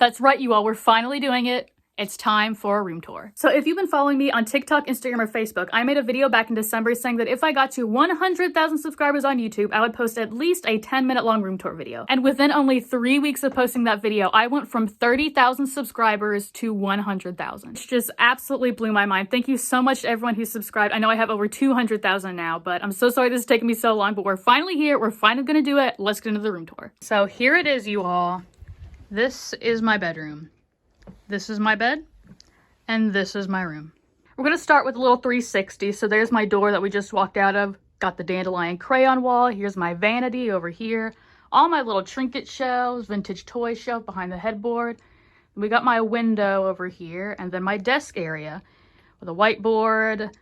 That's right, you all, we're finally doing it. It's time for a room tour. So if you've been following me on TikTok, Instagram, or Facebook, I made a video back in December saying that if I got to 100,000 subscribers on YouTube, I would post at least a 10-minute long room tour video. And within only 3 weeks of posting that video, I went from 30,000 subscribers to 100,000. It just absolutely blew my mind. Thank you so much to everyone who's subscribed. I know I have over 200,000 now, but I'm so sorry this is taking me so long, but we're finally here. We're finally gonna do it. Let's get into the room tour. So here it is, you all. This is my bedroom. This is my bed. And this is my room. We're going to start with a little 360. So there's my door that we just walked out of. Got the Dandelion crayon wall. Here's my vanity over here. All my little trinket shelves, vintage toy shelf behind the headboard. We got my window over here. And then my desk area with a whiteboard,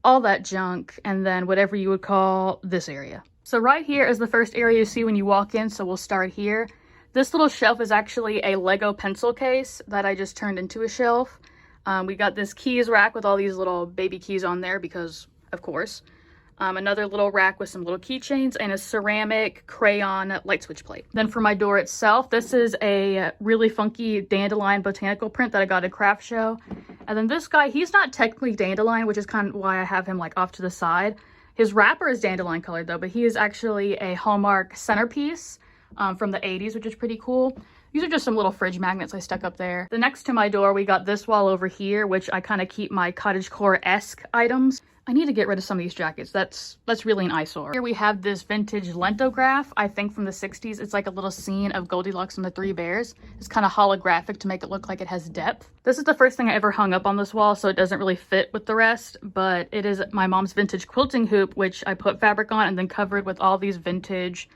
all that junk. And then whatever you would call this area. So right here is the first area you see when you walk in. So we'll start here. This little shelf is actually a Lego pencil case that I just turned into a shelf. We got this keys rack with all these little baby keys on there because, of course. Another little rack with some little keychains and a ceramic crayon light switch plate. Then for my door itself, this is a really funky Dandelion botanical print that I got at a craft show. And then this guy, he's not technically Dandelion, which is kind of why I have him like off to the side. His wrapper is Dandelion colored though, but he is actually a Hallmark centerpiece from the 80s, which is pretty cool. These are just some little fridge magnets I stuck up there. The next to my door, we got this wall over here, which I kind of keep my cottagecore-esque items. I need to get rid of some of these jackets. That's really an eyesore. Here we have this vintage lentograph, I think from the 60s. It's like a little scene of Goldilocks and the Three Bears. It's kind of holographic to make it look like it has depth. This is the first thing I ever hung up on this wall, so it doesn't really fit with the rest, but it is my mom's vintage quilting hoop, which I put fabric on and then covered with all these vintage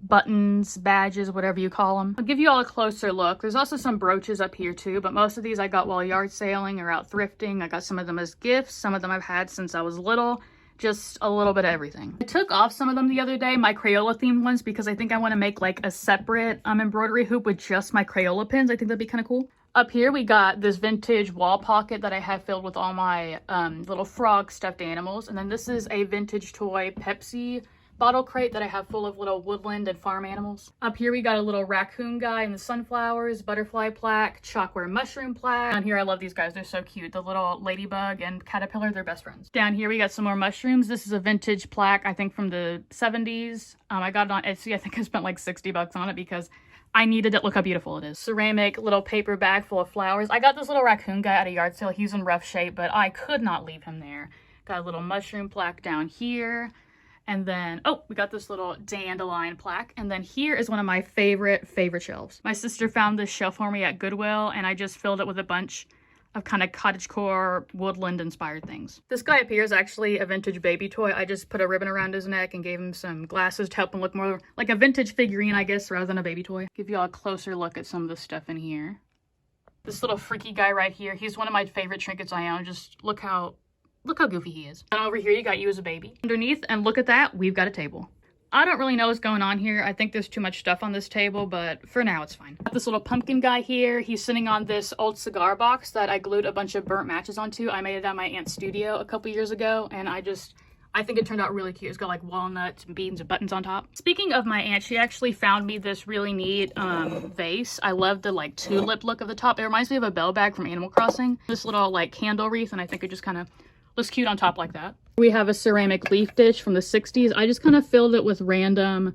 buttons, badges, whatever you call them. I'll give you all a closer look. There's also some brooches up here too, but most of these I got while yard sailing or out thrifting. I got some of them as gifts. Some of them I've had since I was little. Just a little bit of everything. I took off some of them the other day, my Crayola themed ones, because I think I want to make like a separate embroidery hoop with just my Crayola pins. I think that'd be kind of cool. Up here we got this vintage wall pocket that I have filled with all my little frog stuffed animals. And then this is a vintage toy Pepsi bottle crate that I have full of little woodland and farm animals. Up here we got a little raccoon guy and the sunflowers, butterfly plaque, chalkware mushroom plaque. Down here I love these guys, they're so cute. The little ladybug and caterpillar, they're best friends. Down here we got some more mushrooms. This is a vintage plaque, I think from the 70s. I got it on Etsy. I think I spent like 60 bucks on it because I needed it. Look how beautiful it is. Ceramic little paper bag full of flowers. I got this little raccoon guy at a yard sale. He's in rough shape, but I could not leave him there. Got a little mushroom plaque down here. And then, oh, we got this little Dandelion plaque. And then here is one of my favorite shelves. My sister found this shelf for me at Goodwill, and I just filled it with a bunch of kind of cottagecore, woodland inspired things. This guy up here is actually a vintage baby toy. I just put a ribbon around his neck and gave him some glasses to help him look more like a vintage figurine, I guess, rather than a baby toy. Give you all a closer look at some of the stuff in here. This little freaky guy right here, he's one of my favorite trinkets I own. Just look how goofy he is. And over here, you got you as a baby. Underneath, and look at that, we've got a table. I don't really know what's going on here. I think there's too much stuff on this table, but for now, it's fine. Got this little pumpkin guy here. He's sitting on this old cigar box that I glued a bunch of burnt matches onto. I made it at my aunt's studio a couple years ago, and I think it turned out really cute. It's got like walnuts and beans and buttons on top. Speaking of my aunt, she actually found me this really neat vase. I love the like tulip look of the top. It reminds me of a bell bag from Animal Crossing. This little like candle wreath, and I think it just kind of looks cute on top like that. We have a ceramic leaf dish from the 60s. I just kind of filled it with random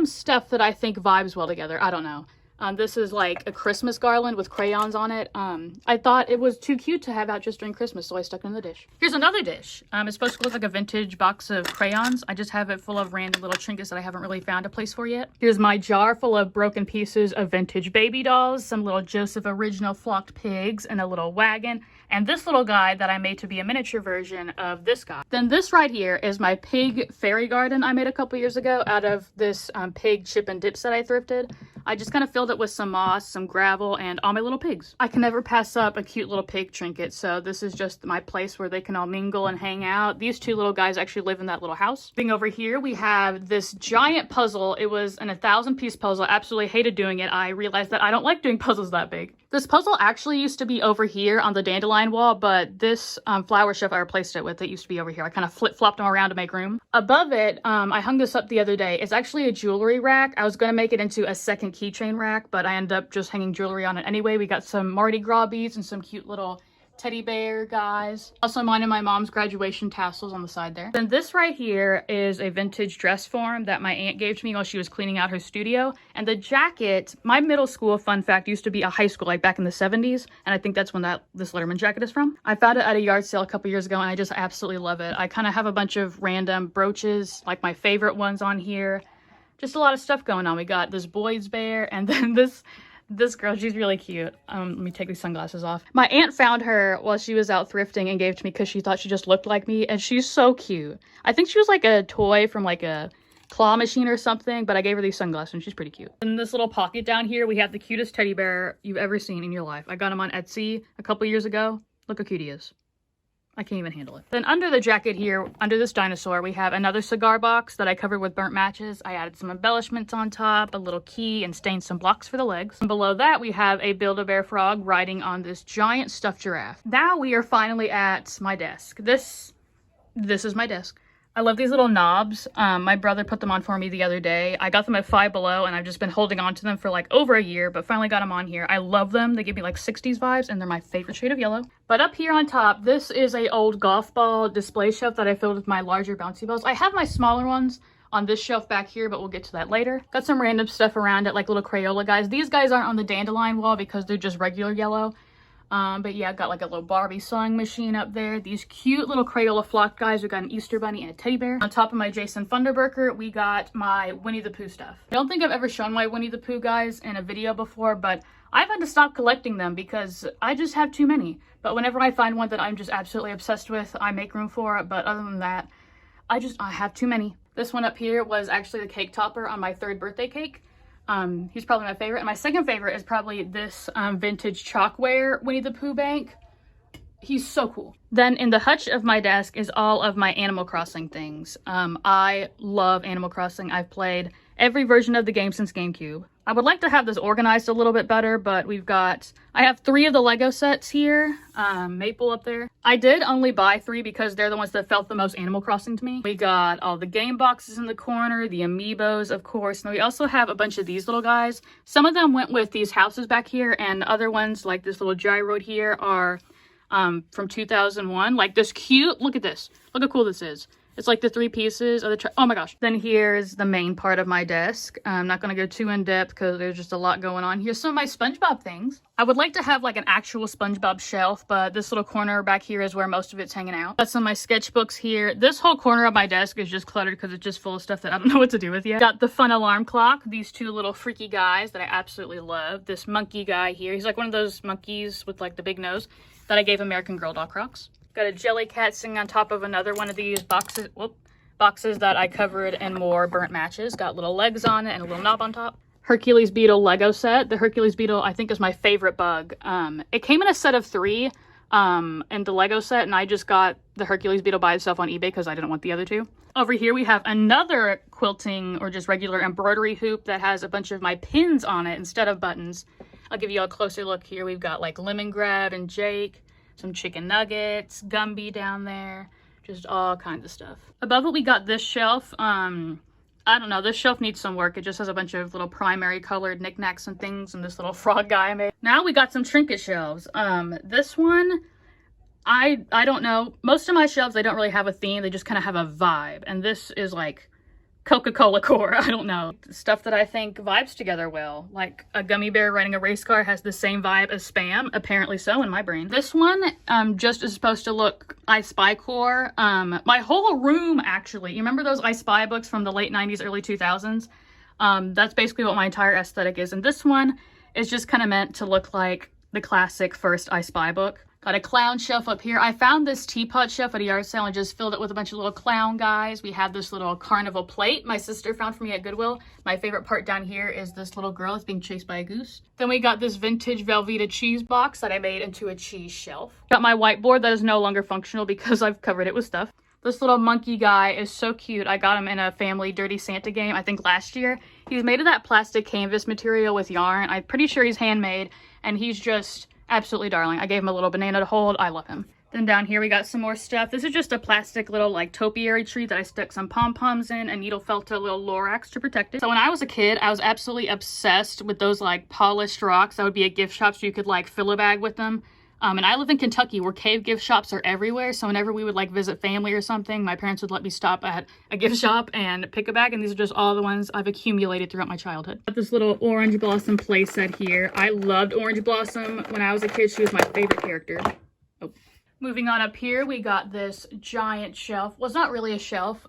stuff that I think vibes well together. I don't know. This is like a Christmas garland with crayons on it. I thought it was too cute to have out just during Christmas, so I stuck it in the dish. Here's another dish. It's supposed to look like a vintage box of crayons. I just have it full of random little trinkets that I haven't really found a place for yet. Here's my jar full of broken pieces of vintage baby dolls, some little Joseph original flocked pigs, and a little wagon. And this little guy that I made to be a miniature version of this guy. Then this right here is my pig fairy garden I made a couple years ago out of this pig chip and dip set I thrifted. I just kind of filled it with some moss, some gravel, and all my little pigs. I can never pass up a cute little pig trinket, so this is just my place where they can all mingle and hang out. These two little guys actually live in that little house. Being over here, we have this giant puzzle. It was an 1,000-piece puzzle. I absolutely hated doing it. I realized that I don't like doing puzzles that big. This puzzle actually used to be over here on the Dandelion wall, but this flower shelf I replaced it with, it used to be over here. I kind of flip-flopped them around to make room. Above it, I hung this up the other day. It's actually a jewelry rack. I was going to make it into a second keychain rack, rack, but I ended up just hanging jewelry on it anyway. We got some Mardi Gras beads and some cute little teddy bear guys. Also mine and my mom's graduation tassels on the side there. Then this right here is a vintage dress form that my aunt gave to me while she was cleaning out her studio. And the jacket, my middle school, fun fact, used to be a high school, like back in the 70s. And I think that's when this Letterman jacket is from. I found it at a yard sale a couple years ago and I just absolutely love it. I kind of have a bunch of random brooches, like my favorite ones on here. Just a lot of stuff going on. We got this boy's bear and then this girl, she's really cute. Let me take these sunglasses off. My aunt found her while she was out thrifting and gave it to me because she thought she just looked like me, and she's so cute. I think she was like a toy from like a claw machine or something, but I gave her these sunglasses and she's pretty cute. In this little pocket down here, we have the cutest teddy bear you've ever seen in your life. I got him on Etsy a couple years ago. Look how cute he is. I can't even handle it. Then under the jacket here, under this dinosaur, we have another cigar box that I covered with burnt matches. I added some embellishments on top, a little key, and stained some blocks for the legs. And below that, we have a Build-A-Bear frog riding on this giant stuffed giraffe. Now we are finally at my desk. This is my desk. I love these little knobs. My brother put them on for me the other day. I got them at Five Below and I've just been holding on to them for like over a year, but finally got them on here. I love them. They give me like 60s vibes and they're my favorite shade of yellow. But up here on top, this is a old golf ball display shelf that I filled with my larger bouncy balls. I have my smaller ones on this shelf back here, but we'll get to that later. Got some random stuff around it, like little Crayola guys. These guys aren't on the Dandelion wall because they're just regular yellow. But yeah, I've got like a little Barbie sewing machine up there. These cute little Crayola flock guys. We got an Easter bunny and a teddy bear. On top of my Jason Funderburker, we got my Winnie the Pooh stuff. I don't think I've ever shown my Winnie the Pooh guys in a video before, but I've had to stop collecting them because I just have too many. But whenever I find one that I'm just absolutely obsessed with, I make room for it. But other than that, I have too many. This one up here was actually the cake topper on my 3rd birthday cake. He's probably my favorite. And my second favorite is probably this vintage chalkware Winnie the Pooh bank. He's so cool. Then in the hutch of my desk is all of my Animal Crossing things. I love Animal Crossing. I've played every version of the game since GameCube. I would like to have this organized a little bit better, but I have 3 of the Lego sets here. Maple up there. I did only buy 3 because they're the ones that felt the most Animal Crossing to me. We got all the game boxes in the corner, the amiibos, of course. And we also have a bunch of these little guys. Some of them went with these houses back here, and other ones, like this little gyroid here, are from 2001. Like this cute, look at this. Look how cool this is. It's like the 3 pieces of the, oh my gosh. Then here's the main part of my desk. I'm not going to go too in depth because there's just a lot going on. Here's some of my SpongeBob things. I would like to have like an actual SpongeBob shelf, but this little corner back here is where most of it's hanging out. Got some of my sketchbooks here. This whole corner of my desk is just cluttered because it's just full of stuff that I don't know what to do with yet. Got the fun alarm clock. These 2 little freaky guys that I absolutely love. This monkey guy here. He's like one of those monkeys with like the big nose that I gave American Girl doll Crocs. Got a jelly cat sitting on top of another one of these boxes that I covered in more burnt matches. Got little legs on it and a little knob on top. Hercules Beetle Lego set. The Hercules Beetle, I think, is my favorite bug. It came in a set of 3 in the Lego set, and I just got the Hercules Beetle by itself on eBay because I didn't want the other 2. Over here we have another quilting or just regular embroidery hoop that has a bunch of my pins on it instead of buttons. I'll give you a closer look here. We've got like Lemon Grab and Jake, some chicken nuggets, Gumby down there, just all kinds of stuff. Above it, we got this shelf. I don't know, this shelf needs some work. It just has a bunch of little primary colored knickknacks and things, and this little frog guy I made. Now we got some trinket shelves. This one, I don't know. Most of my shelves, they don't really have a theme. They just kind of have a vibe. And this is like Coca-Cola core. I don't know. Stuff that I think vibes together well. Like a gummy bear riding a race car has the same vibe as Spam. Apparently so in my brain. This one just is supposed to look I Spy core. My whole room actually. You remember those I Spy books from the late 90s, early 2000s? That's basically what my entire aesthetic is. And this one is just kind of meant to look like the classic first I Spy book. Got a clown shelf up here. I found this teapot shelf at a yard sale and just filled it with a bunch of little clown guys. We have this little carnival plate my sister found for me at Goodwill. My favorite part down here is this little girl that's being chased by a goose. Then we got this vintage Velveeta cheese box that I made into a cheese shelf. Got my whiteboard that is no longer functional because I've covered it with stuff. This little monkey guy is so cute. I got him in a family Dirty Santa game, I think last year. He's made of that plastic canvas material with yarn. I'm pretty sure he's handmade, and he's just absolutely darling. I gave him a little banana to hold. I love him. Then down here we got some more stuff. This is just a plastic little like topiary tree that I stuck some pom-poms in and needle felt a little Lorax to protect it. So when I was a kid, I was absolutely obsessed with those like polished rocks. That would be a gift shop so you could like fill a bag with them. And I live in Kentucky where cave gift shops are everywhere. So whenever we would like visit family or something, my parents would let me stop at a gift shop and pick a bag. And these are just all the ones I've accumulated throughout my childhood. Got this little Orange Blossom playset here. I loved Orange Blossom. When I was a kid, she was my favorite character. Oh. Moving on up here, we got this giant shelf. Well, it's not really a shelf.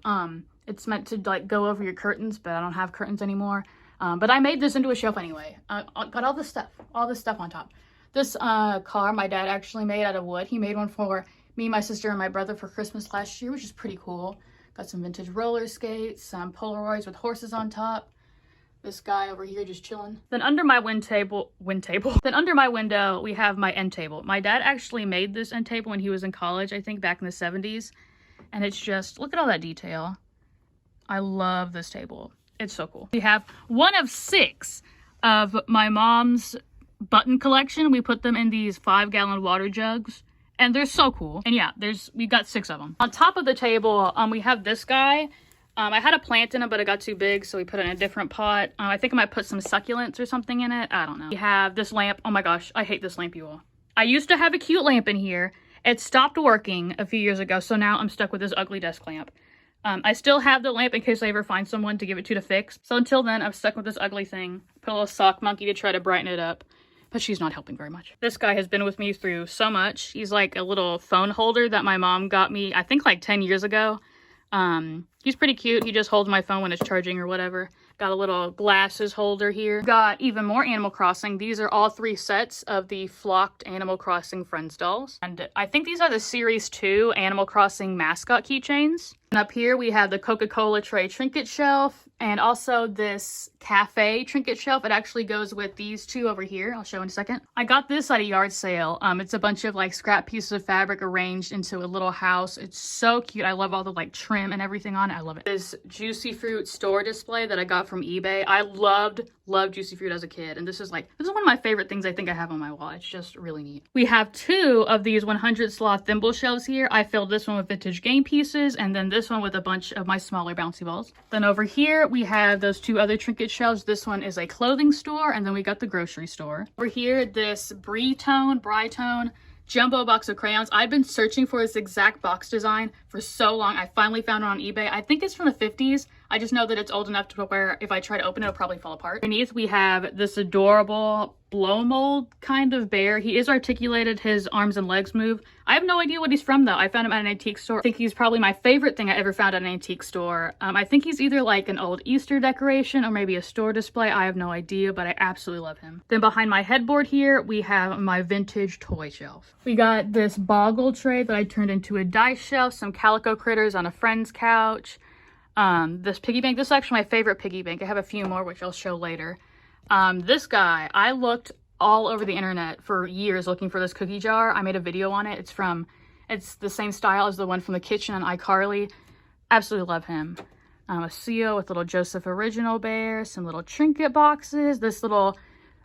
It's meant to like go over your curtains, but I don't have curtains anymore. But I made this into a shelf anyway. Got all this stuff on top. This car my dad actually made out of wood. He made one for me, my sister, and my brother for Christmas last year, which is pretty cool. Got some vintage roller skates, some Polaroids with horses on top. This guy over here just chilling. Then under my Then under my window, we have my end table. My dad actually made this end table when he was in college, I think back in the 70s. And it's just, look at all that detail. I love this table. It's so cool. We have one of 6 of my mom's button collection. We put them in these 5-gallon water jugs. And they're so cool. And yeah, we got 6 of them. On top of the table, we have this guy. I had a plant in it, but it got too big, so we put it in a different pot. I think I might put some succulents or something in it. I don't know. We have this lamp. Oh my gosh, I hate this lamp, you all. I used to have a cute lamp in here. It stopped working a few years ago, so now I'm stuck with this ugly desk lamp. I still have the lamp in case I ever find someone to give it to fix. So until then, I'm stuck with this ugly thing. Put a little sock monkey to try to brighten it up, but she's not helping very much. This guy has been with me through so much. He's like a little phone holder that my mom got me, I think like 10 years ago. He's pretty cute. He just holds my phone when it's charging or whatever. Got a little glasses holder here. Got even more Animal Crossing. These are all 3 sets of the flocked Animal Crossing Friends dolls. And I think these are the Series 2 Animal Crossing mascot keychains. And up here we have the Coca-Cola tray trinket shelf and also this cafe trinket shelf. It actually goes with these 2 over here. I'll show in a second. I got this at a yard sale. It's a bunch of like scrap pieces of fabric arranged into a little house. It's so cute. I love all the like trim and everything on it. I love it. This Juicy Fruit store display that I got from eBay. I loved Juicy Fruit as a kid. And this is one of my favorite things I think I have on my wall. It's just really neat. We have 2 of these 100 sloth thimble shelves here. I filled this one with vintage game pieces and then this one with a bunch of my smaller bouncy balls. Then over here we have those 2 other trinket shelves. This one is a clothing store and then we got the grocery store. Over here, this Britone jumbo box of crayons. I've been searching for this exact box design for so long. I finally found it on eBay. I think it's from the 50s. I just know that it's old enough to where if I try to open it, it'll probably fall apart. Beneath, we have this adorable blow mold kind of bear. He is articulated. His arms and legs move. I have no idea what he's from though. I found him at an antique store. I think he's probably my favorite thing I ever found at an antique store. I think he's either like an old Easter decoration or maybe a store display. I have no idea, but I absolutely love him. Then behind my headboard here, we have my vintage toy shelf. We got this boggle tray that I turned into a dice shelf, some calico critters on a friend's couch. This piggy bank. This is actually my favorite piggy bank. I have a few more, which I'll show later. This guy, I looked all over the internet for years looking for this cookie jar. I made a video on it. It's the same style as the one from the kitchen on iCarly. Absolutely love him. A CEO with little Joseph original bear, some little trinket boxes, this little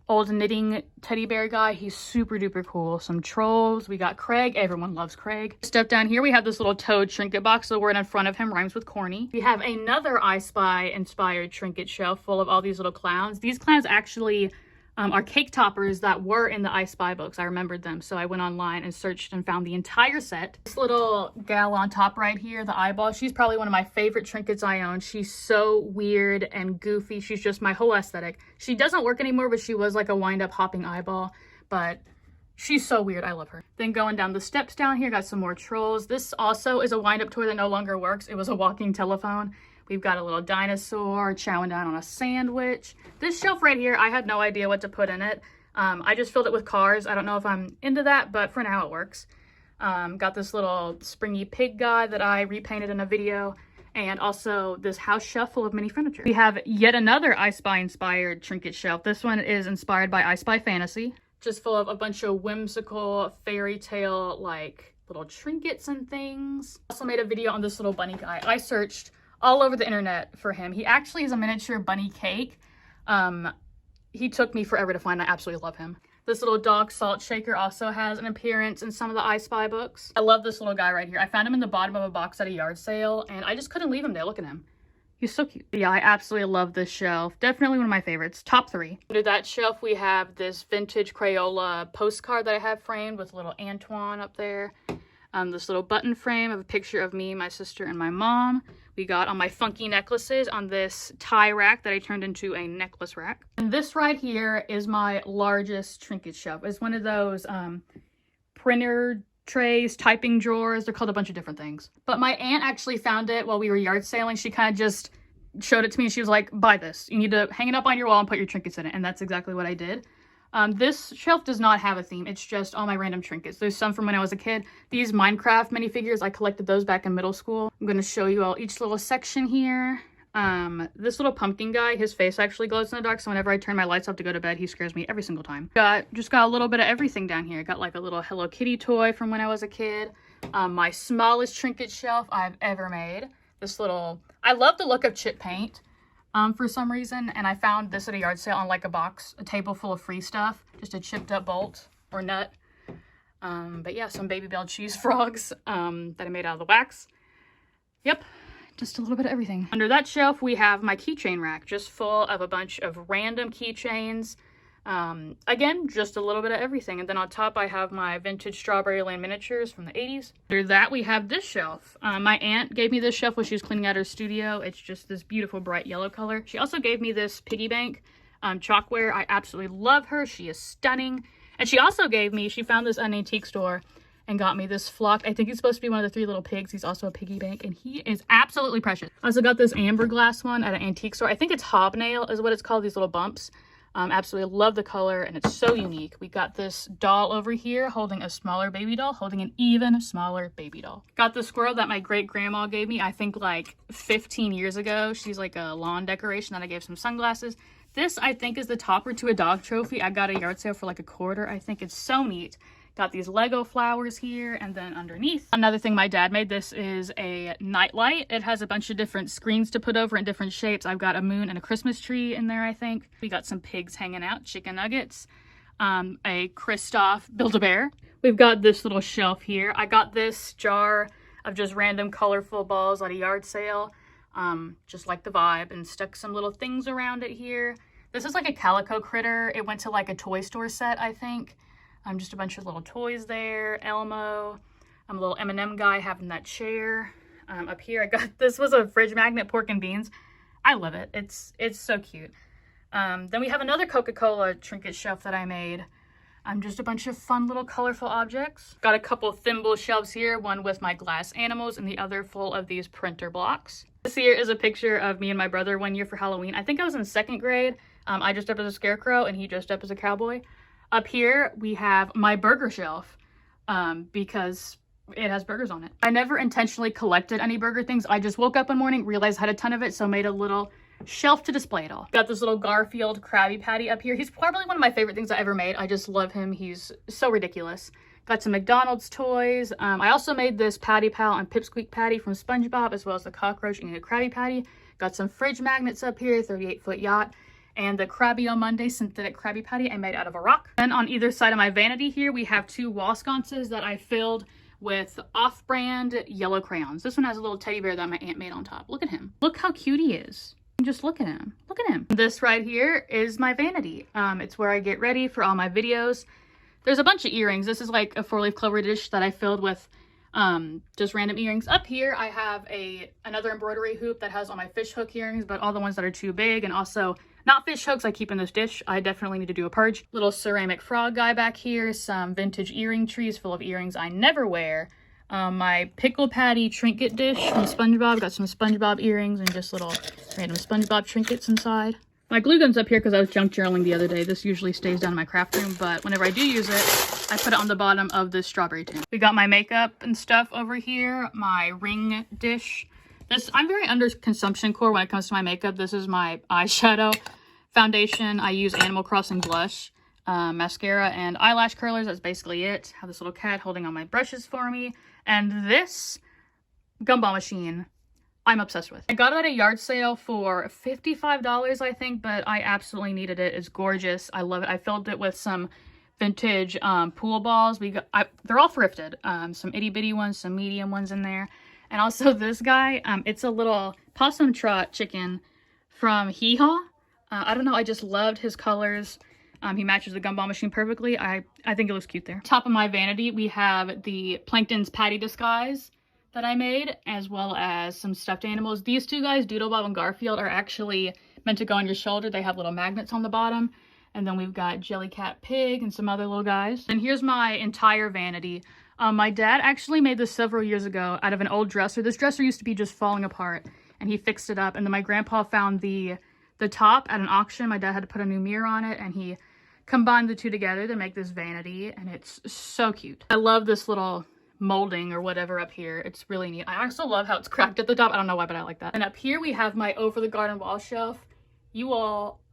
old knitting teddy bear guy. He's super duper cool. Some trolls. We got Craig. Everyone loves Craig. Step down here, we have this little toad trinket box. The word in front of him rhymes with corny. We have another I Spy inspired trinket shelf full of all these little clowns. These clowns actually are cake toppers that were in the I Spy books. I remembered them, so I went online and searched and found the entire set. This little gal on top right here, the eyeball, she's probably one of my favorite trinkets I own. She's so weird and goofy. She's just my whole aesthetic. She doesn't work anymore, but she was like a wind-up hopping eyeball, but she's so weird. I love her. Then going down the steps down here, got some more trolls. This also is a wind-up toy that no longer works. It was a walking telephone. We've got a little dinosaur chowing down on a sandwich. This shelf right here, I had no idea what to put in it. I just filled it with cars. I don't know if I'm into that, but for now it works. Got this little springy pig guy that I repainted in a video, and also this house shelf full of mini furniture. We have yet another I Spy inspired trinket shelf. This one is inspired by I Spy Fantasy. Just full of a bunch of whimsical fairy tale like little trinkets and things. Also made a video on this little bunny guy. I searched all over the internet for him. He actually is a miniature bunny cake. He took me forever to find. I absolutely love him. This little dog salt shaker also has an appearance in some of the I Spy books. I love this little guy right here. I found him in the bottom of a box at a yard sale, and I just couldn't leave him there. Look at him. He's so cute. Yeah, I absolutely love this shelf. Definitely one of my favorites. Top 3. Under that shelf, we have this vintage Crayola postcard that I have framed with little Antoine up there. This little button frame of a picture of me, my sister, and my mom. We got on my funky necklaces on this tie rack that I turned into a necklace rack. And this right here is my largest trinket shelf. It's one of those printer trays, typing drawers. They're called a bunch of different things. But my aunt actually found it while we were yard sailing. She kind of just showed it to me and she was like, buy this. You need to hang it up on your wall and put your trinkets in it. And that's exactly what I did. This shelf does not have a theme. It's just all my random trinkets. There's some from when I was a kid. These Minecraft minifigures, I collected those back in middle school. I'm going to show you all each little section here. This little pumpkin guy, his face actually glows in the dark, so whenever I turn my lights off to go to bed, he scares me every single time. Just got a little bit of everything down here. Got like a little Hello Kitty toy from when I was a kid. My smallest trinket shelf I've ever made. This little, I love the look of chip paint. For some reason, and I found this at a yard sale on like a table full of free stuff, just a chipped up bolt or nut. But yeah, some Baby Bell cheese frogs that I made out of the wax. Yep, just a little bit of everything. Under that shelf, we have my keychain rack, just full of a bunch of random keychains. Again, just a little bit of everything. And then on top, I have my vintage Strawberry Land miniatures from the 80s. Under that, we have this shelf. My aunt gave me this shelf when she was cleaning out her studio. It's just this beautiful bright yellow color. She also gave me this piggy bank chalkware. I absolutely love her. She is stunning. And she also gave me, she found this at an antique store and got me this flock. I think he's supposed to be one of the 3 little pigs. He's also a piggy bank, and he is absolutely precious. I also got this amber glass one at an antique store. I think it's hobnail is what it's called, these little bumps. Absolutely love the color, and it's so unique. We got this doll over here holding a smaller baby doll, holding an even smaller baby doll. Got the squirrel that my great-grandma gave me, I think like 15 years ago. She's like a lawn decoration that I gave some sunglasses. This, I think, is the topper to a dog trophy. I got a yard sale for like $1. I think it's so neat. Got these Lego flowers here, and then underneath, another thing my dad made. This is a nightlight. It has a bunch of different screens to put over in different shapes. I've got a moon and a Christmas tree in there, I think. We got some pigs hanging out, chicken nuggets, a Kristoff Build-A-Bear. We've got this little shelf here. I got this jar of just random colorful balls at a yard sale, just like the vibe, and stuck some little things around it here. This is like a calico critter. It went to like a toy store set, I think. Just a bunch of little toys there. Elmo. A little M&M guy having that chair. Up here, I got, this was a fridge magnet, pork and beans. I love it. It's so cute. Then we have another Coca-Cola trinket shelf that I made. Just a bunch of fun little colorful objects. Got a couple thimble shelves here, one with my glass animals and the other full of these printer blocks. This here is a picture of me and my brother one year for Halloween. I think I was in 2nd grade. I dressed up as a scarecrow and he dressed up as a cowboy. Up here, we have my burger shelf because it has burgers on it. I never intentionally collected any burger things. I just woke up one morning, realized I had a ton of it, so made a little shelf to display it all. Got this little Garfield Krabby Patty up here. He's probably one of my favorite things I ever made. I just love him. He's so ridiculous. Got some McDonald's toys. I also made this Patty Pal and Pipsqueak Patty from SpongeBob, as well as the cockroach and a Krabby Patty. Got some fridge magnets up here, 38-foot yacht. And the Krabby on Monday synthetic Krabby Patty I made out of a rock. Then on either side of my vanity here, we have 2 wall sconces that I filled with off-brand yellow crayons. This one has a little teddy bear that my aunt made on top. Look at him. Look how cute he is. Just look at him. Look at him. This right here is my vanity. It's where I get ready for all my videos. There's a bunch of earrings. This is like a 4-leaf clover dish that I filled with just random earrings. Up here I have another embroidery hoop that has all my fish hook earrings, but all the ones that are too big, and also not fish hooks I keep in this dish. I definitely need to do a purge. Little ceramic frog guy back here. Some vintage earring trees full of earrings I never wear. My pickle patty trinket dish from SpongeBob. Got some SpongeBob earrings and just little random SpongeBob trinkets inside. My glue gun's up here because I was junk journaling the other day. This usually stays down in my craft room, but whenever I do use it, I put it on the bottom of this strawberry tin. We got my makeup and stuff over here. My ring dish. I'm very under consumption core when it comes to my makeup. This is my eyeshadow foundation. I use Animal Crossing blush, mascara, and eyelash curlers. That's basically it. Have this little cat holding on my brushes for me. And this gumball machine, I'm obsessed with. I got it at a yard sale for $55, I think, but I absolutely needed it. It's gorgeous. I love it. I filled it with some vintage pool balls. They're all thrifted. Some itty bitty ones, some medium ones in there. And also this guy, it's a little possum trot chicken from Hee Haw. I don't know, I just loved his colors. He matches the gumball machine perfectly. I think it looks cute there. Top of my vanity, we have the Plankton's Patty disguise that I made, as well as some stuffed animals. These two guys, Doodlebob and Garfield, are actually meant to go on your shoulder. They have little magnets on the bottom. And then we've got Jellycat Pig and some other little guys. And here's my entire vanity. My dad actually made this several years ago out of an old dresser. This dresser used to be just falling apart, and he fixed it up. And then my grandpa found the top at an auction. My dad had to put a new mirror on it, and he combined the two together to make this vanity, and it's so cute. I love this little molding or whatever up here. It's really neat. I also love how it's cracked at the top. I don't know why, but I like that. And up here we have my Over the Garden Wall shelf.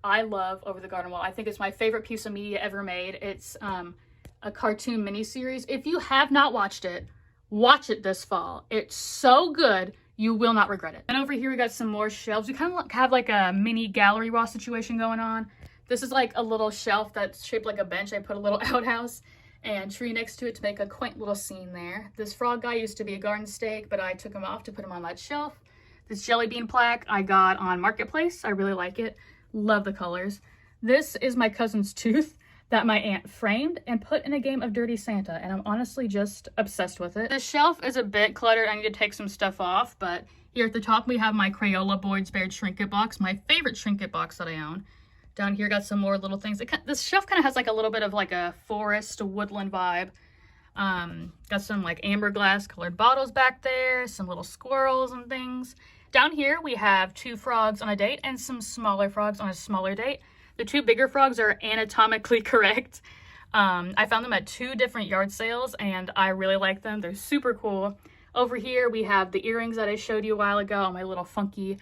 I love Over the Garden Wall. I think it's my favorite piece of media ever made. It's a cartoon miniseries. If you have not watched it, watch it this fall. It's so good. You will not regret it. And over here we got some more shelves. We kind of have like a mini gallery wall situation going on. This is like a little shelf that's shaped like a bench. I put a little outhouse and tree next to it to make a quaint little scene there. This frog guy used to be a garden stake, but I took him off to put him on that shelf. This jelly bean plaque I got on Marketplace. I really like it. Love the colors. This is my cousin's tooth that my aunt framed and put in a game of Dirty Santa, and I'm honestly just obsessed with it. This shelf is a bit cluttered. I need to take some stuff off, but here at the top we have my Crayola Boyd's Bear trinket box, my favorite trinket box that I own. Down here got some more little things. This shelf kind of has like a little bit of like a forest, a woodland vibe. Got some like amber glass colored bottles back there, some little squirrels and things. Down here we have 2 frogs on a date and some smaller frogs on a smaller date. The 2 bigger frogs are anatomically correct. I found them at 2 different yard sales and I really like them. They're super cool. Over here we have the earrings that I showed you a while ago, my little funky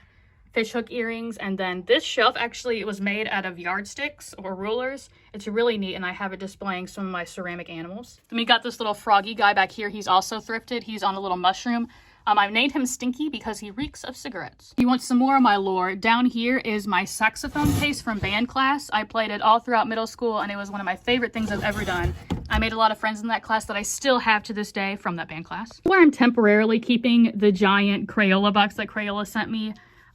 fishhook earrings. And then this shelf, actually it was made out of yardsticks or rulers. It's really neat, and I have it displaying some of my ceramic animals. Then we got this little froggy guy back here. He's also thrifted. He's on a little mushroom. I've named him Stinky because he reeks of cigarettes. If you want some more of my lore, down here is my saxophone case from band class. I played it all throughout middle school, and it was one of my favorite things I've ever done. I made a lot of friends in that class that I still have to this day from that band class. Where I'm temporarily keeping the giant Crayola box that Crayola sent me.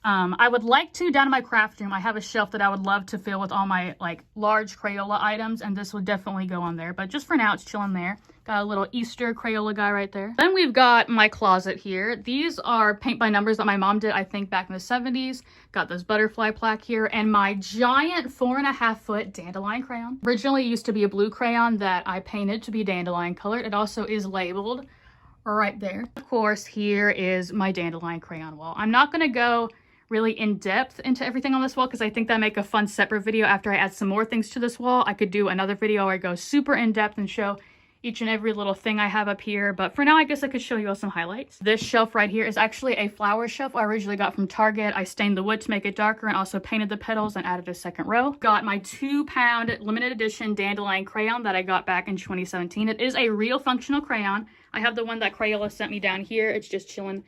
I would like to, down in my craft room, I have a shelf that I would love to fill with all my like large Crayola items, and this would definitely go on there. But just for now, it's chilling there. Got a little Easter Crayola guy right there. Then we've got my closet here. These are paint by numbers that my mom did, I think, back in the 70s. Got this butterfly plaque here, and my giant 4.5-foot dandelion crayon. Originally it used to be a blue crayon that I painted to be dandelion colored. It also is labeled right there. Of course, here is my dandelion crayon wall. I'm not gonna go really in depth into everything on this wall because I think that'd make a fun separate video. After I add some more things to this wall, I could do another video where I go super in depth and show each and every little thing I have up here. But for now, I guess I could show you all some highlights. This shelf right here is actually a flower shelf I originally got from Target. I stained the wood to make it darker and also painted the petals and added a second row. Got my 2-pound limited edition dandelion crayon that I got back in 2017. It is a real functional crayon. I have the one that Crayola sent me down here. It's just chilling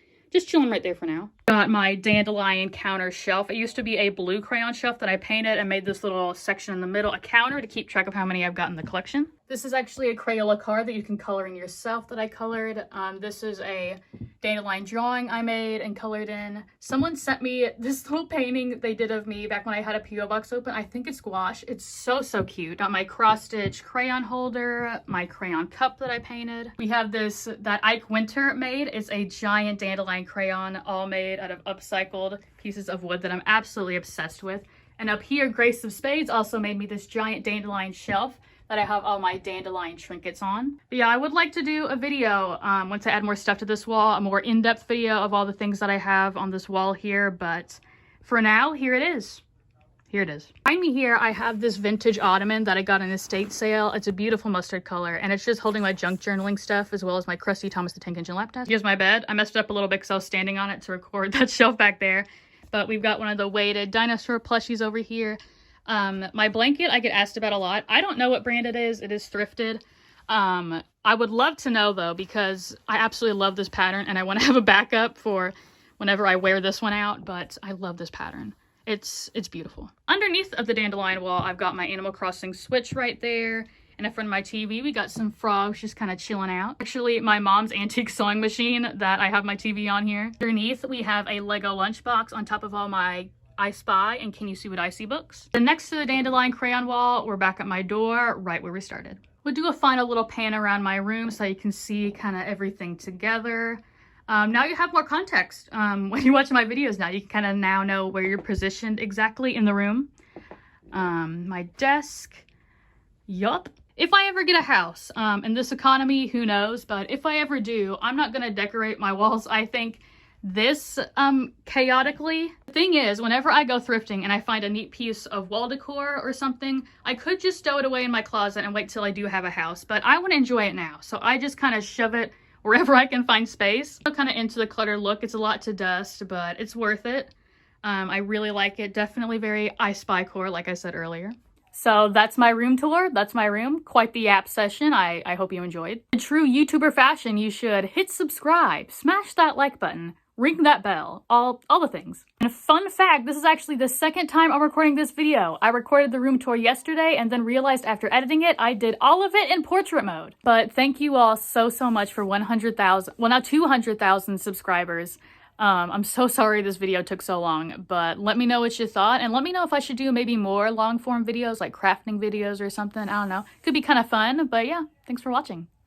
right there for now. Got my dandelion counter shelf. It used to be a blue crayon shelf that I painted and made this little section in the middle, a counter to keep track of how many I've got in the collection. This is actually a Crayola card that you can color in yourself that I colored. This is a dandelion drawing I made and colored in. Someone sent me this little painting they did of me back when I had a P.O. box open. I think it's gouache. It's so cute. Got my cross-stitch crayon holder, my crayon cup that I painted. We have this that Ike Winter made. It's a giant dandelion crayon, all made out of upcycled pieces of wood that I'm absolutely obsessed with. And up here, Grace of Spades also made me this giant dandelion shelf that I have all my dandelion trinkets on. But yeah, I would like to do a video once I add more stuff to this wall, a more in-depth video of all the things that I have on this wall here. But for now, here it is. Here it is. Behind me here, I have this vintage ottoman that I got in an estate sale. It's a beautiful mustard color, and it's just holding my junk journaling stuff as well as my crusty Thomas the Tank Engine lap desk. Here's my bed. I messed it up a little bit because I was standing on it to record that shelf back there. But we've got one of the weighted dinosaur plushies over here. My blanket I get asked about a lot. I don't know what brand it is. It is thrifted. I would love to know though, because I absolutely love this pattern and I want to have a backup for whenever I wear this one out, but I love this pattern. It's beautiful. Underneath of the dandelion wall, I've got my Animal Crossing Switch right there. And in front of my TV, we got some frogs just kind of chilling out. Actually, my mom's antique sewing machine that I have my TV on here. Underneath, we have a Lego lunchbox on top of all my I Spy and Can You See What I See books. Then next to the Dandelion crayon wall, we're back at my door, right where we started. We'll do a final little pan around my room so you can see kind of everything together. Now you have more context. When you watch my videos now, you can kind of now know where you're positioned exactly in the room. My desk, yup. If I ever get a house, in this economy, who knows, but if I ever do, I'm not gonna decorate my walls, I think, this chaotically. The thing is, whenever I go thrifting and I find a neat piece of wall decor or something, I could just stow it away in my closet and wait till I do have a house, but I want to enjoy it now, so I just kind of shove it wherever I can find space. I'm kind of into the cluttered look. It's a lot to dust, but it's worth it. I really like it. Definitely very I Spy core, like I said earlier. So that's my room tour. That's my room. Quite the app session. I hope you enjoyed. In true YouTuber fashion, you should hit subscribe, smash that like button, ring that bell, all the things. And a fun fact, this is actually the second time I'm recording this video. I recorded the room tour yesterday and then realized after editing it, I did all of it in portrait mode. But thank you all so much for 100,000, well now 200,000 subscribers. I'm so sorry this video took so long, but let me know what you thought, and let me know if I should do maybe more long form videos like crafting videos or something. I don't know. Could be kind of fun, but yeah, thanks for watching.